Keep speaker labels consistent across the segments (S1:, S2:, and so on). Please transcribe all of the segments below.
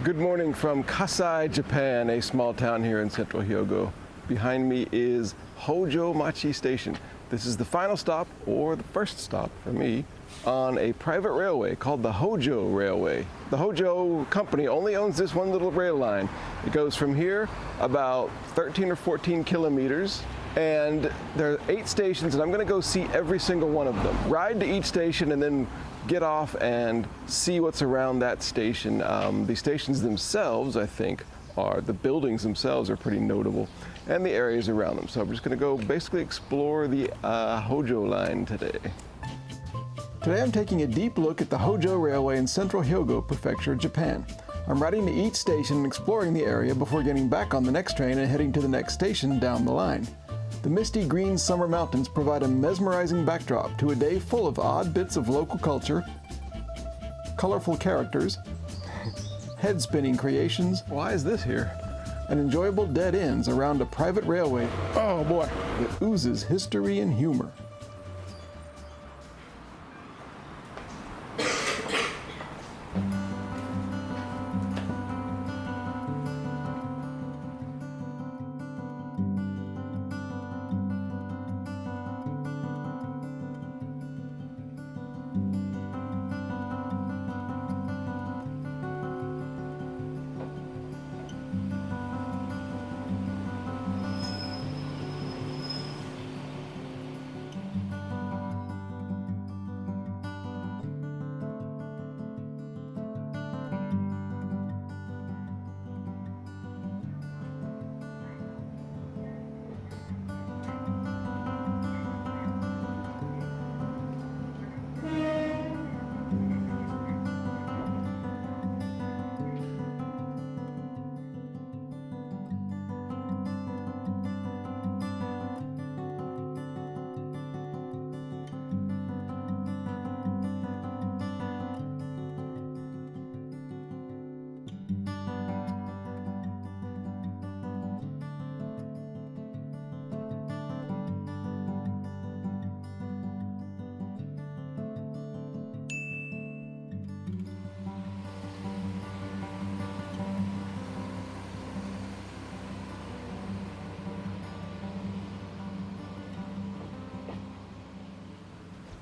S1: Good morning from Kasai, Japan, a small town here in central Hyogo. Behind me is Hōjō Machi Station. This is the final stop, or the first stop for me, on a private railway called the Hōjō Railway. The Hōjō company only owns this one little rail line. It goes from here about 13 or 14 kilometers, and there are 8 stations, and I'm going to go see every single one of them. Ride to each station and then get off and see what's around that station. The stations themselves, I think, the buildings themselves are pretty notable, and the areas around them. So I'm just going to go basically explore the Hōjō line today. Today I'm taking a deep look at the Hōjō Railway in central Hyogo Prefecture, Japan. I'm riding to each station and exploring the area before getting back on the next train and heading to the next station down the line. The misty green summer mountains provide a mesmerizing backdrop to a day full of odd bits of local culture, colorful characters, head-spinning creations. Why is this here? And enjoyable dead ends around a private railway, oh boy, that oozes history and humor.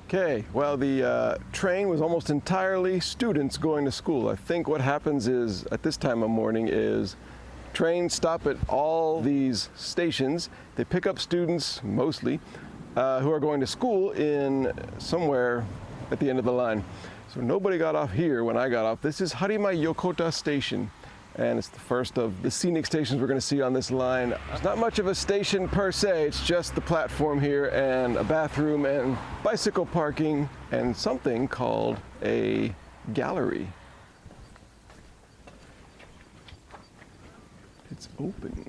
S1: Okay, well, the train was almost entirely students going to school. I think what happens is, at this time of morning, is trains stop at all these stations. They pick up students, mostly, who are going to school in somewhere at the end of the line. So nobody got off here when I got off. This is Hada Yokota Station, and it's the first of the scenic stations we're going to see on this line. It's not much of a station per se, it's just the platform here and a bathroom and bicycle parking and something called a gallery. It's open.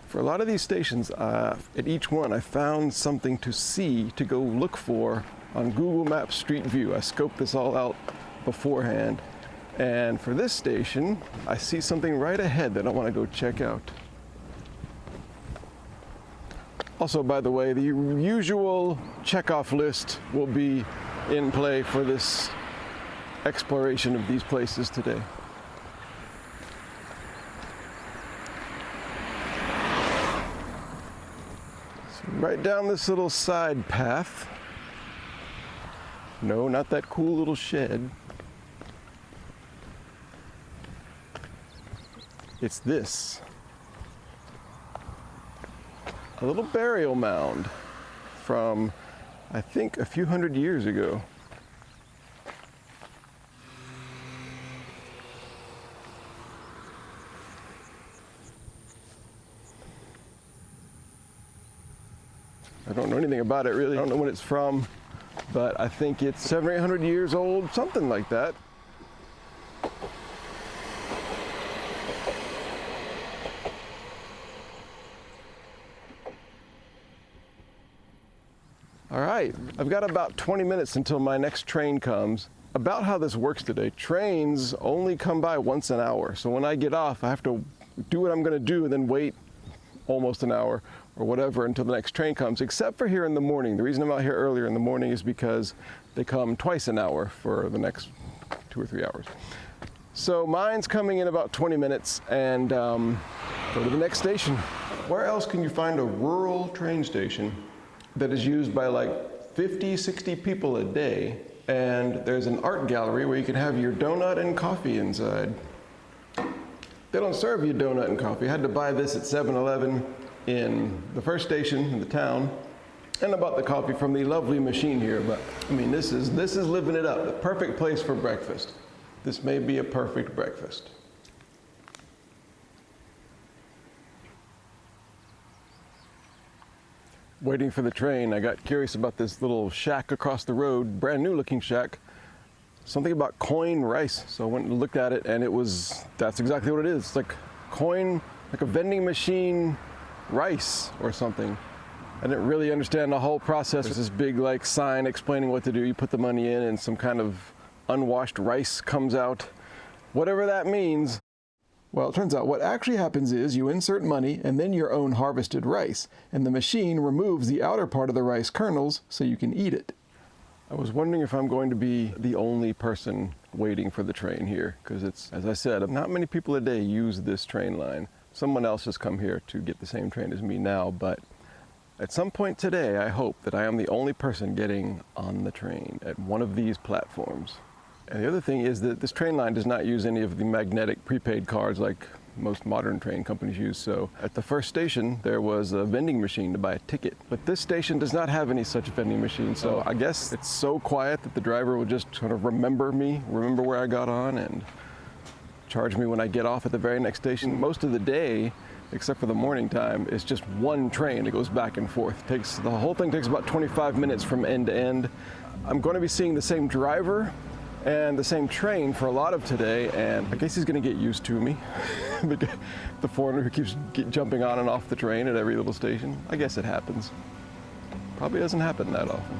S1: For a lot of these stations, at each one, I found something to see, to go look for on Google Maps Street View. I scoped this all out beforehand. And for this station, I see something right ahead that I want to go check out. Also, by the way, the usual checkoff list will be in play for this exploration of these places today. Right down this little side path. No, not that cool little shed. It's this. A little burial mound from, I think, a few hundred years ago. I don't know anything about it really. I don't know when it's from, but I think it's 700 or 800 years old, something like that. All right, I've got about 20 minutes until my next train comes. About how this works today, trains only come by once an hour. So when I get off, I have to do what I'm gonna do and then wait almost an hour or whatever until the next train comes, except for here in the morning. The reason I'm out here earlier in the morning is because they come twice an hour for the next 2 or 3 hours. So mine's coming in about 20 minutes and go to the next station. Where else can you find a rural train station that is used by like 50, 60 people a day, and there's an art gallery where you can have your donut and coffee inside? They don't serve you donut and coffee. I had to buy this at 7-Eleven in the first station in the town, and I bought the coffee from the lovely machine here, but I mean, this is living it up. The perfect place for breakfast. This may be a perfect breakfast. Waiting for the train, I got curious about this little shack across the road, brand new looking shack. Something about coin rice. So I went and looked at it and that's exactly what it is. It's like coin, like a vending machine rice or something. I didn't really understand the whole process. There's this big like sign explaining what to do. You put the money in and some kind of unwashed rice comes out. Whatever that means. Well, it turns out what actually happens is you insert money and then your own harvested rice, and the machine removes the outer part of the rice kernels so you can eat it. I was wondering if I'm going to be the only person waiting for the train here, because it's, as I said, not many people a day use this train line. Someone else has come here to get the same train as me now, but at some point today, I hope that I am the only person getting on the train at one of these platforms. And the other thing is that this train line does not use any of the magnetic prepaid cards like most modern train companies use. So at the first station, there was a vending machine to buy a ticket. But this station does not have any such vending machine. So I guess it's so quiet that the driver will just sort of remember me, remember where I got on, and charge me when I get off at the very next station. Most of the day, except for the morning time, it's just one train that goes back and forth. The whole thing takes about 25 minutes from end to end. I'm going to be seeing the same driver and the same train for a lot of today, and I guess he's gonna get used to me. The foreigner who keeps jumping on and off the train at every little station. I guess it happens. Probably doesn't happen that often.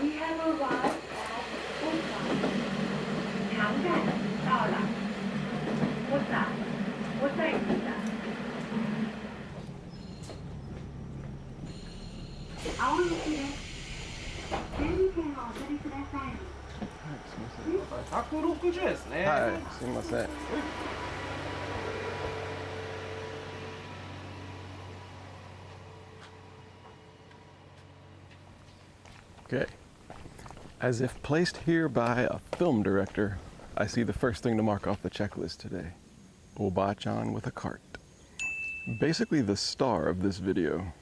S2: We have arrived at Hokeng. 长站到了。我在你的。青行です。12券をお取りください。160円ですね。
S1: はい、すみません。Okay. As if placed here by a film director, I see the first thing to mark off the checklist today. Oba-chan with a cart. Basically the star of this video.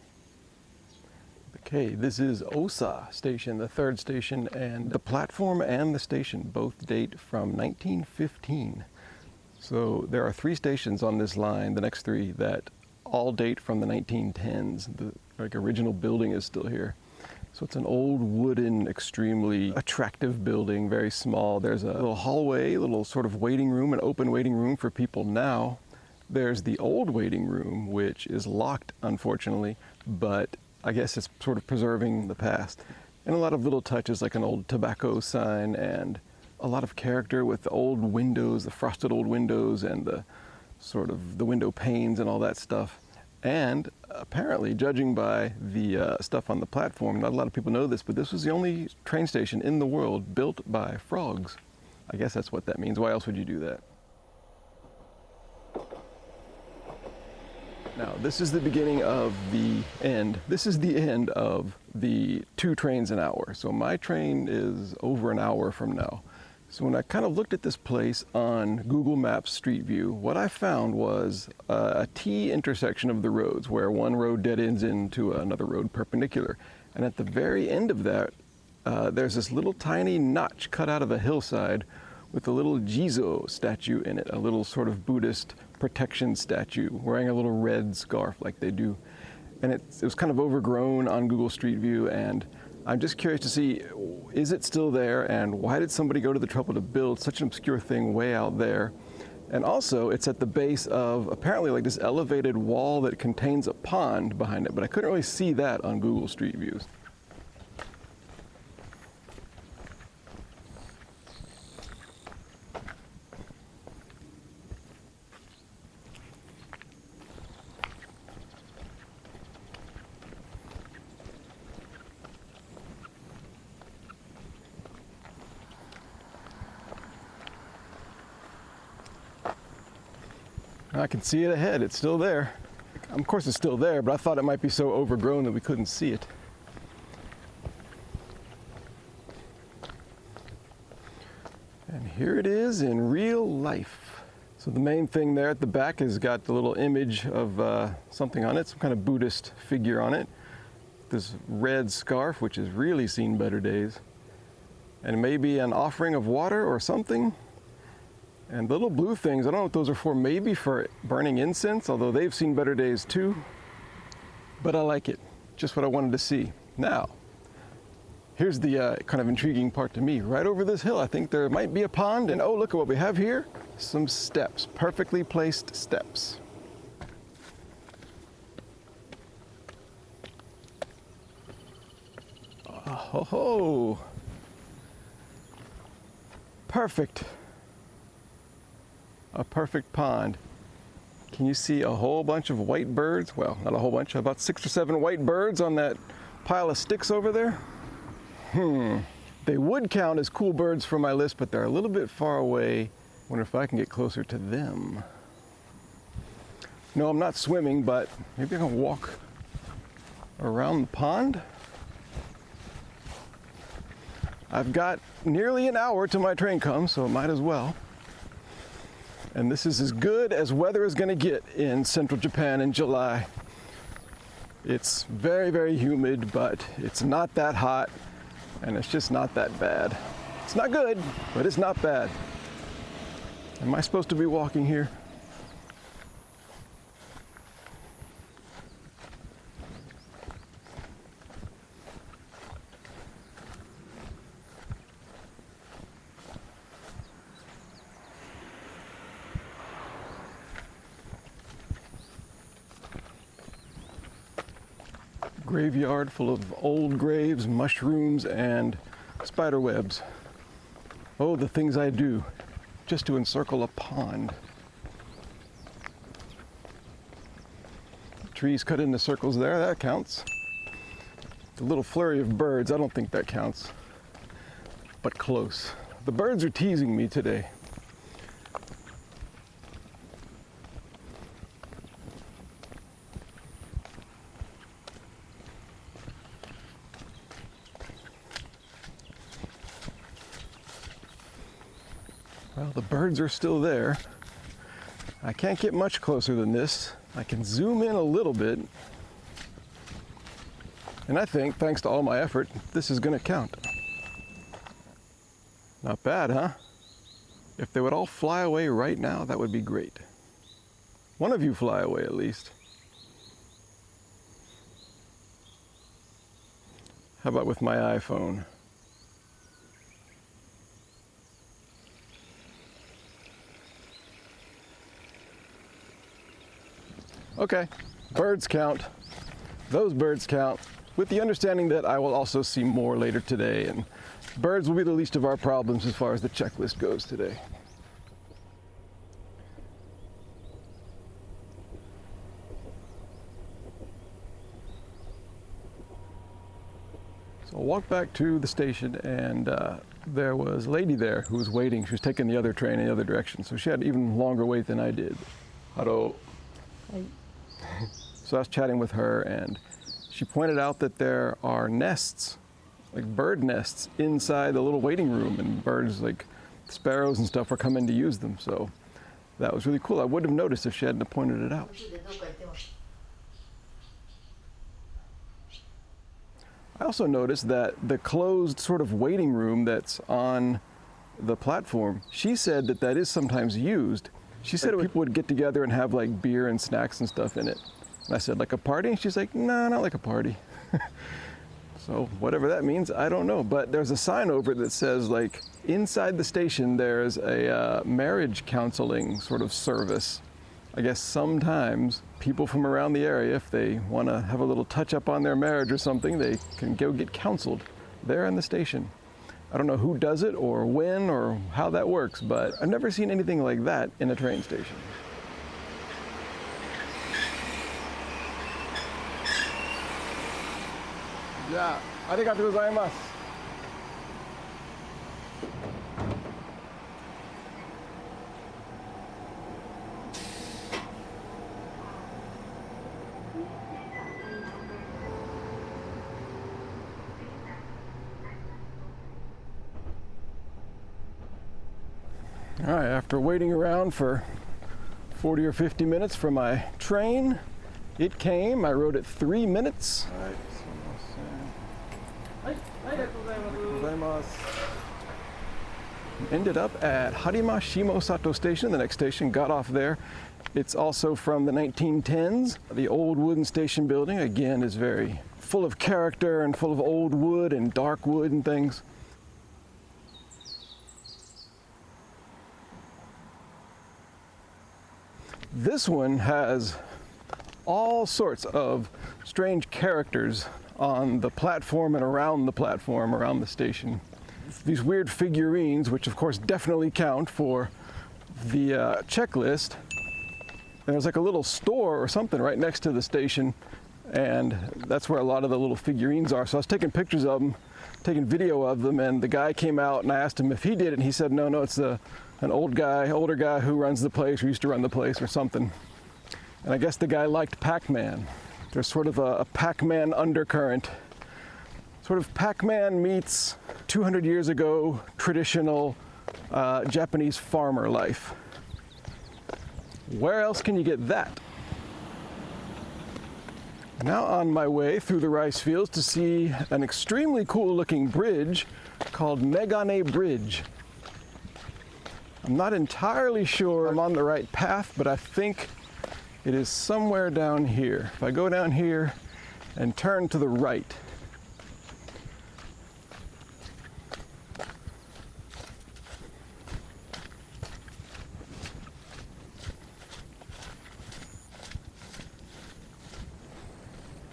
S1: Okay, this is Osa Station, the third station, and the platform and the station both date from 1915. So there are 3 stations on this line, the next 3, that all date from the 1910s. The original building is still here. So it's an old wooden, extremely attractive building, very small. There's a little hallway, a little sort of waiting room, an open waiting room for people now. There's the old waiting room, which is locked, unfortunately, but I guess it's sort of preserving the past. And a lot of little touches like an old tobacco sign and a lot of character with the old windows, the frosted old windows and the sort of the window panes and all that stuff. And apparently, judging by the stuff on the platform, not a lot of people know this, but this was the only train station in the world built by frogs. I guess that's what that means. Why else would you do that? Now, this is the beginning of the end. This is the end of the 2 trains an hour. So my train is over an hour from now. So when I kind of looked at this place on Google Maps Street View, what I found was a T intersection of the roads where one road dead ends into another road perpendicular. And at the very end of that, there's this little tiny notch cut out of a hillside with a little Jizo statue in it, a little sort of Buddhist protection statue wearing a little red scarf like they do. And it was kind of overgrown on Google Street View, and I'm just curious to see, is it still there, and why did somebody go to the trouble to build such an obscure thing way out there? And also, it's at the base of apparently like this elevated wall that contains a pond behind it, but I couldn't really see that on Google Street Views. I can see it ahead, it's still there. Of course it's still there, but I thought it might be so overgrown that we couldn't see it. And here it is in real life. So the main thing there at the back has got the little image of something on it, some kind of Buddhist figure on it. This red scarf, which has really seen better days. And maybe an offering of water or something. And the little blue things, I don't know what those are for, maybe for burning incense, although they've seen better days too. But I like it, just what I wanted to see. Now, here's the kind of intriguing part to me. Right over this hill, I think there might be a pond, and oh, look at what we have here. Some steps, perfectly placed steps. Oh, ho. Perfect. A perfect pond. Can you see a whole bunch of white birds? Well, not a whole bunch, about 6 or 7 white birds on that pile of sticks over there. They would count as cool birds for my list, but they're a little bit far away. Wonder if I can get closer to them. No, I'm not swimming, but maybe I can walk around the pond. I've got nearly an hour till my train comes, so it might as well. And this is as good as weather is going to get in central Japan in July. It's very, very humid, but it's not that hot, and it's just not that bad. It's not good, but it's not bad. Am I supposed to be walking here? Graveyard full of old graves, mushrooms, and spider webs. Oh, the things I do just to encircle a pond. Trees cut into circles there, that counts. The little flurry of birds, I don't think that counts, but close. The birds are teasing me today. Well, the birds are still there. I can't get much closer than this. I can zoom in a little bit. And I think, thanks to all my effort, this is gonna count. Not bad, huh? If they would all fly away right now, that would be great. One of you fly away at least. How about with my iPhone? Okay, birds count. Those birds count, with the understanding that I will also see more later today, and birds will be the least of our problems as far as the checklist goes today. So I walked back to the station, and there was a lady there who was waiting. She was taking the other train in the other direction, so she had even longer wait than I did. Hado. So I was chatting with her, and she pointed out that there are nests, like bird nests, inside the little waiting room, and birds like sparrows and stuff were coming to use them. So that was really cool. I wouldn't have noticed if she hadn't pointed it out. I also noticed that the closed sort of waiting room that's on the platform, she said that that is sometimes used. She said people would get together and have like beer and snacks and stuff in it. And I said, like a party? And she's like, no, not like a party. So whatever that means, I don't know. But there's a sign over it that says like, inside the station, there's a marriage counseling sort of service. I guess sometimes people from around the area, if they want to have a little touch up on their marriage or something, they can go get counseled there in the station. I don't know who does it or when or how that works, but I've never seen anything like that in a train station. Yeah, arigatou gozaimasu. All right, after waiting around for 40 or 50 minutes for my train, it came. I rode it 3 minutes. All right. Ended up at Harima Shimosato Station, the next station, got off there. It's also from the 1910s. The old wooden station building, again, is very full of character and full of old wood and dark wood and things. This one has all sorts of strange characters on the platform and around the station. These weird figurines, which of course definitely count for the checklist. And there's like a little store or something right next to the station, and that's where a lot of the little figurines are. So I was taking pictures of them, taking video of them, and the guy came out and I asked him if he did it, and he said, no, it's an older guy who runs the place, or used to run the place or something. And I guess the guy liked Pac-Man. There's sort of a Pac-Man undercurrent. Sort of Pac-Man meets 200 years ago traditional Japanese farmer life. Where else can you get that? Now on my way through the rice fields to see an extremely cool looking bridge called Megane Bridge. I'm not entirely sure I'm on the right path, but I think it is somewhere down here. If I go down here and turn to the right,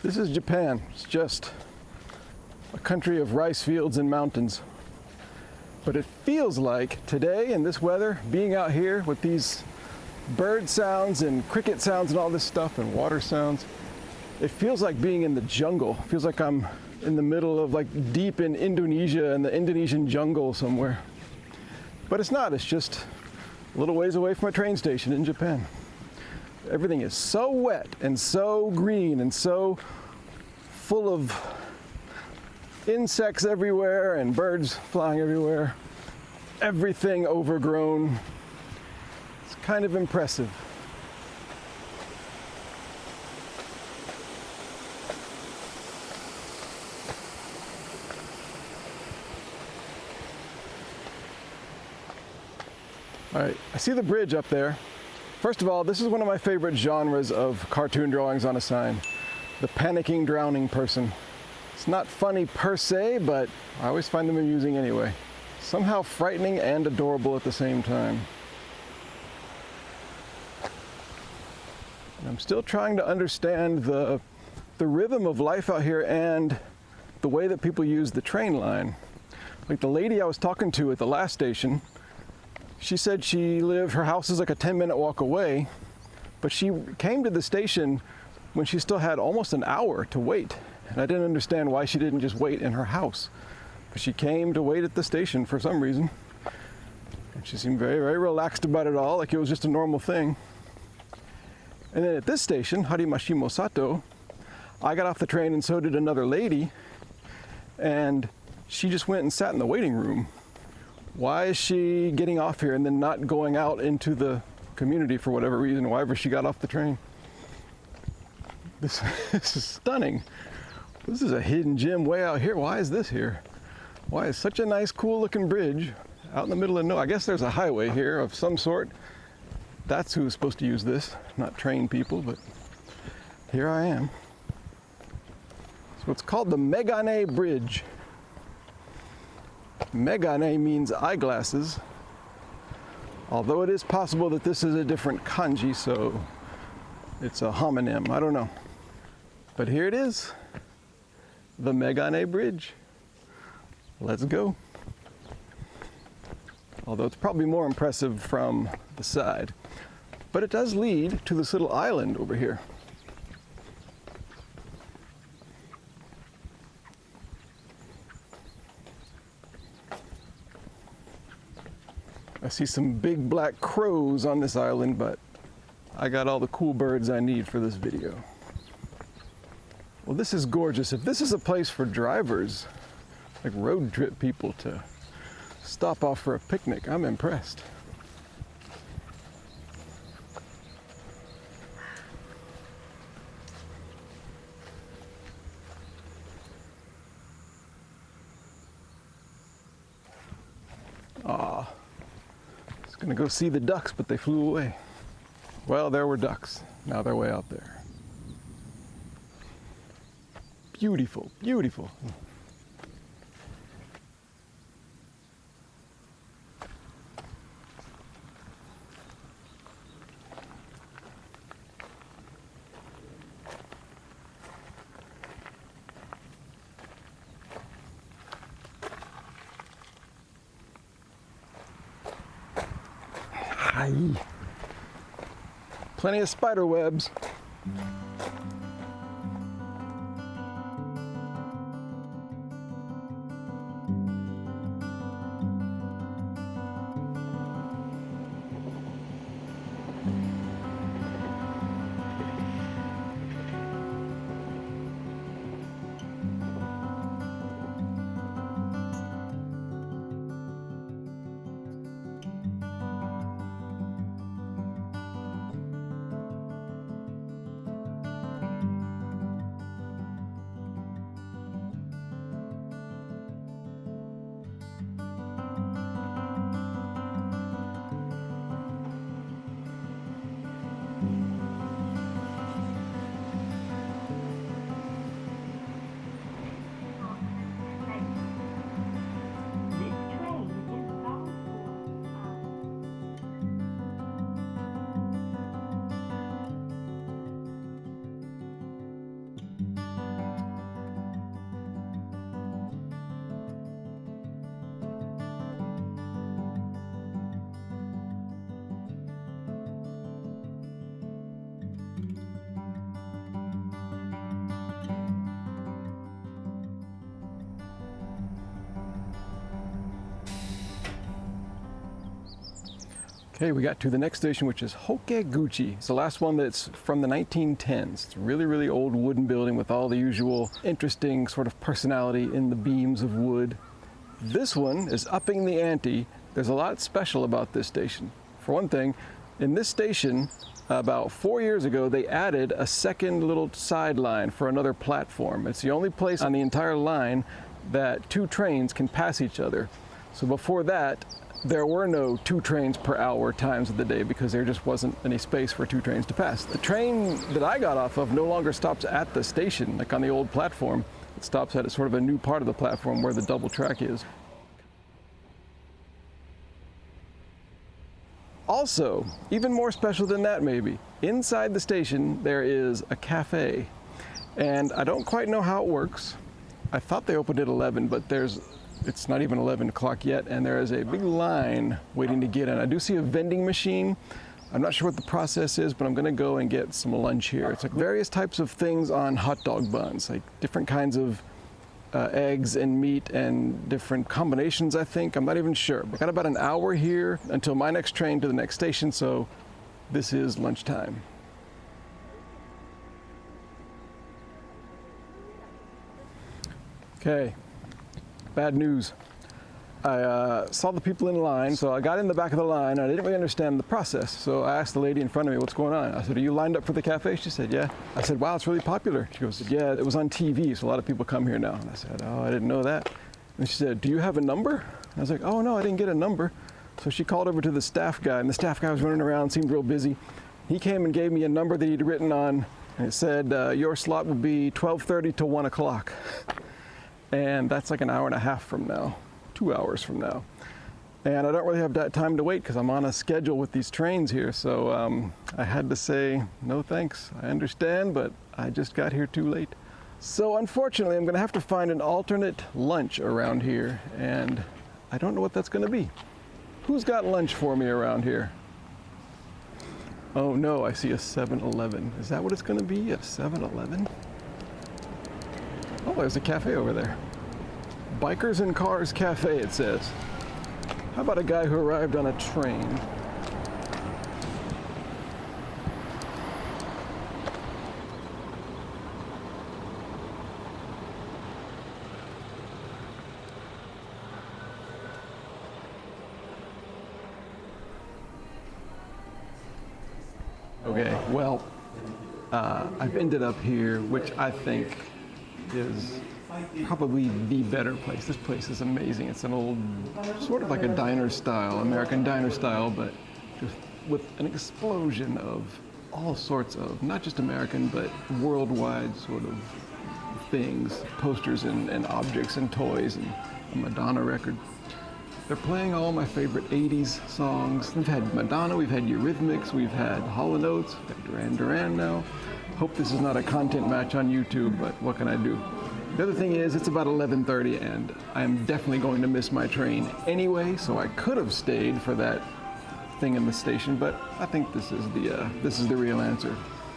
S1: this is Japan. It's just a country of rice fields and mountains. But it feels like today in this weather, being out here with these bird sounds and cricket sounds and all this stuff and water sounds, it feels like being in the jungle. It feels like I'm in the middle of like deep in Indonesia, in the Indonesian jungle somewhere. But it's not, it's just a little ways away from a train station in Japan. Everything is so wet and so green and so full of insects everywhere and birds flying everywhere. Everything overgrown. It's kind of impressive. All right, I see the bridge up there. First of all, this is one of my favorite genres of cartoon drawings on a sign. The panicking, drowning person. It's not funny per se, but I always find them amusing anyway. Somehow frightening and adorable at the same time. And I'm still trying to understand the rhythm of life out here and the way that people use the train line. Like the lady I was talking to at the last station, she said her house is like a 10-minute walk away, but she came to the station when she still had almost an hour to wait. And I didn't understand why she didn't just wait in her house. But she came to wait at the station for some reason. And she seemed very, very relaxed about it all, like it was just a normal thing. And then at this station, Harima Shimosato, I got off the train and so did another lady. And she just went and sat in the waiting room, Why is she getting off here and then not going out into the community for whatever reason, why ever she got off the train? This is stunning. This is a hidden gem way out here. Why is this here? Why is such a nice, cool looking bridge out in the middle of nowhere? I guess there's a highway here of some sort. That's who's supposed to use this, not train people, but here I am. So it's called the Megane Bridge. Megane means eyeglasses, although it is possible that this is a different kanji, so it's a homonym, I don't know. But here it is, the Megane Bridge. Let's go. Although it's probably more impressive from the side. But it does lead to this little island over here. I see some big black crows on this island, but I got all the cool birds I need for this video. Well, this is gorgeous. If this is a place for drivers, like road trip people to stop off for a picnic, I'm impressed. Ah, I was gonna go see the ducks, but they flew away. Well, there were ducks. Now they're way out there. Beautiful, beautiful. Hi. Plenty of spider webs. Okay, we got to the next station, which is Hokeng. It's the last one that's from the 1910s. It's a really, really old wooden building with all the usual interesting sort of personality in the beams of wood. This one is upping the ante. There's a lot special about this station. For one thing, in this station, about 4 years ago, they added a second little sideline for another platform. It's the only place on the entire line that two trains can pass each other. So before that, there were no 2 trains per hour times of the day because there just wasn't any space for 2 trains to pass. The train that I got off of no longer stops at the station, like on the old platform. It stops at sort of a new part of the platform where the double track is. Also, even more special than that maybe, inside the station there is a cafe. And I don't quite know how it works. I thought they opened at 11, but it's not even 11 o'clock yet, and there is a big line waiting to get in. I do see a vending machine. I'm not sure what the process is, but I'm gonna go and get some lunch here. It's like various types of things on hot dog buns, like different kinds of eggs and meat and different combinations, I think. I'm not even sure. I got about an hour here until my next train to the next station, so this is lunchtime. Okay, bad news. I saw the people in line, so I got in the back of the line. I didn't really understand the process, so I asked the lady in front of me, what's going on? I said, are you lined up for the cafe? She said, yeah. I said, wow, it's really popular. She goes, yeah, it was on TV, so a lot of people come here now. And I said, oh, I didn't know that. And she said, do you have a number? I was like, oh, no, I didn't get a number. So she called over to the staff guy, and the staff guy was running around, seemed real busy. He came and gave me a number that he'd written on, and it said, your slot will be 12:30 to 1 o'clock. And that's like an hour and a half from now, 2 hours from now. And I don't really have that time to wait because I'm on a schedule with these trains here. So I had to say, no thanks. I understand, but I just got here too late. So unfortunately, I'm going to have to find an alternate lunch around here. And I don't know what that's going to be. Who's got lunch for me around here? Oh no, I see a 7-Eleven. Is that what it's going to be, a 7-Eleven? Oh, there's a cafe over there. Bikers and Cars Cafe, it says. How about a guy who arrived on a train? Okay, well, I've ended up here, which I think is probably the better place. This place is amazing. It's an old, sort of like a diner style, American diner style, but just with an explosion of all sorts of, not just American, but worldwide sort of things, posters and objects and toys and a Madonna record. They're playing all my favorite 80s songs. We've had Madonna, we've had Eurythmics, we've had Hall & Oates, we've got Duran Duran now. Hope this is not a content match on YouTube, but what can I do? The other thing is, it's about 11:30 and I'm definitely going to miss my train anyway, so I could have stayed for that thing in the station, but I think this is the real answer.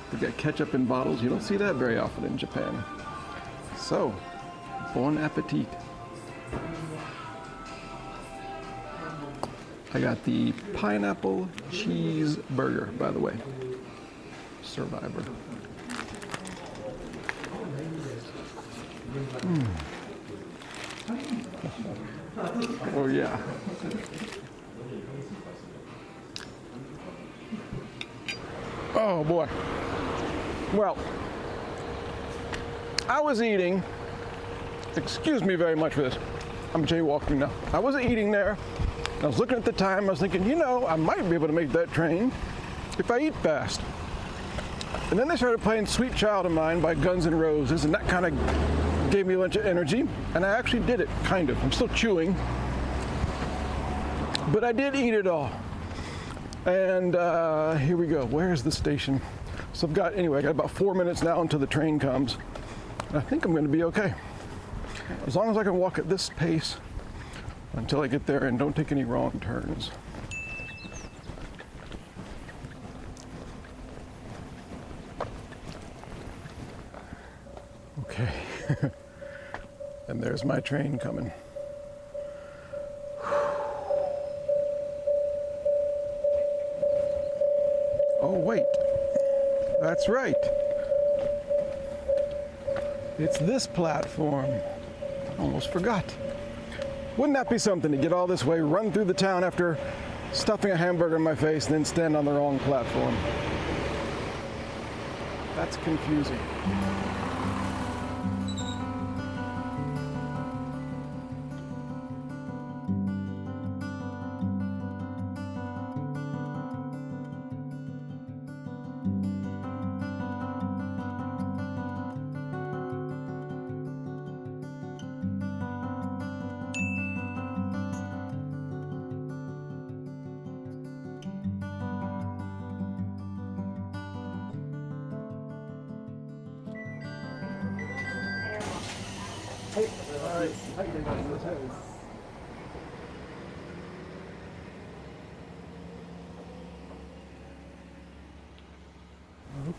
S1: They've got ketchup in bottles. You don't see that very often in Japan. So, bon appetit. I got the pineapple cheeseburger, by the way. Survivor. Oh yeah. Oh boy. Well, I was eating, excuse me very much for this, I'm jaywalking now. I was eating there, I was looking at the time, I was thinking, you know, I might be able to make that train if I eat fast. And then they started playing Sweet Child of Mine by Guns N' Roses, and that kind of gave me a bunch of energy, and I actually did it, kind of. I'm still chewing, but I did eat it all. And here we go. Where's the station? So I got about 4 minutes now until the train comes. I think I'm going to be okay. As long as I can walk at this pace until I get there and don't take any wrong turns. Okay. And there's my train coming. Oh, wait. That's right. It's this platform. Almost forgot. Wouldn't that be something to get all this way, run through the town after stuffing a hamburger in my face, and then stand on the wrong platform? That's confusing.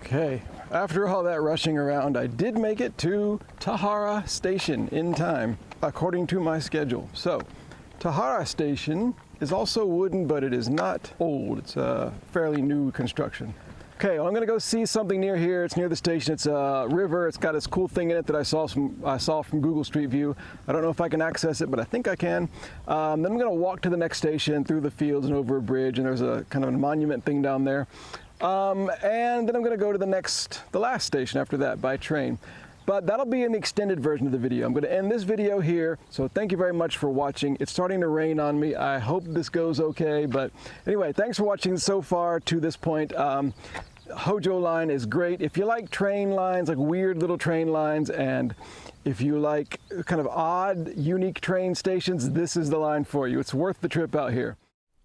S1: Okay, after all that rushing around, I did make it to Tahara Station in time, according to my schedule. So, Tahara Station is also wooden, but it is not old. It's a fairly new construction. Okay, well, I'm gonna go see something near here. It's near the station. It's a river. It's got this cool thing in it that I saw from Google Street View. I don't know if I can access it, but I think I can. Then I'm gonna walk to the next station through the fields and over a bridge, and there's a kind of a monument thing down there. And then I'm gonna go to the last station after that by train. But that'll be in the extended version of the video. I'm going to end this video here, so thank you very much for watching. It's starting to rain on me. I hope this goes okay, but anyway, thanks for watching so far to this point. Hōjō line is great. If you like train lines, like weird little train lines, and if you like kind of odd, unique train stations, this is the line for you. It's worth the trip out here.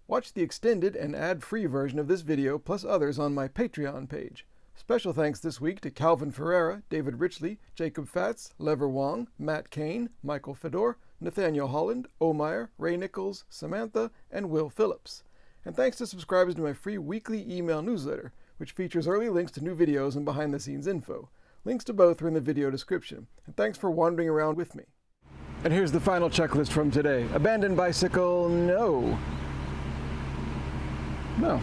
S1: Watch the extended and ad-free version of this video, plus others on my Patreon page. Special thanks this week to Calvin Ferreira, David Richley, Jacob Fatz, Lever Wong, Matt Kane, Michael Fedor, Nathaniel Holland, Omeyer, Ray Nichols, Samantha, and Will Phillips. And thanks to subscribers to my free weekly email newsletter, which features early links to new videos and behind-the-scenes info. Links to both are in the video description. And thanks for wandering around with me. And here's the final checklist from today. Abandoned bicycle, no. No.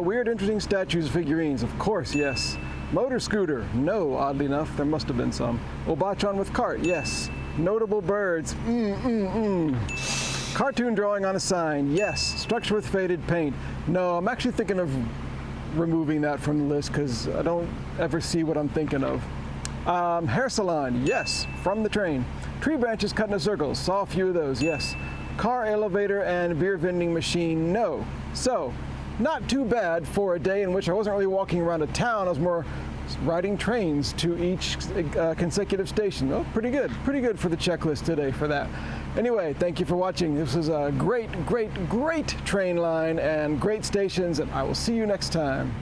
S1: Weird, interesting statues, figurines, of course, yes. Motor scooter, no, oddly enough, there must have been some. Obachan with cart, yes. Notable birds, Cartoon drawing on a sign, yes. Structure with faded paint, no. I'm actually thinking of removing that from the list because I don't ever see what I'm thinking of. Hair salon, yes, from the train. Tree branches cut in a circle, saw a few of those, yes. Car elevator and beer vending machine, no. So, not too bad for a day in which I wasn't really walking around a town. I was more riding trains to each consecutive station. Oh, pretty good for the checklist today for that. Anyway, thank you for watching. This was a great train line and great stations, and I will see you next time.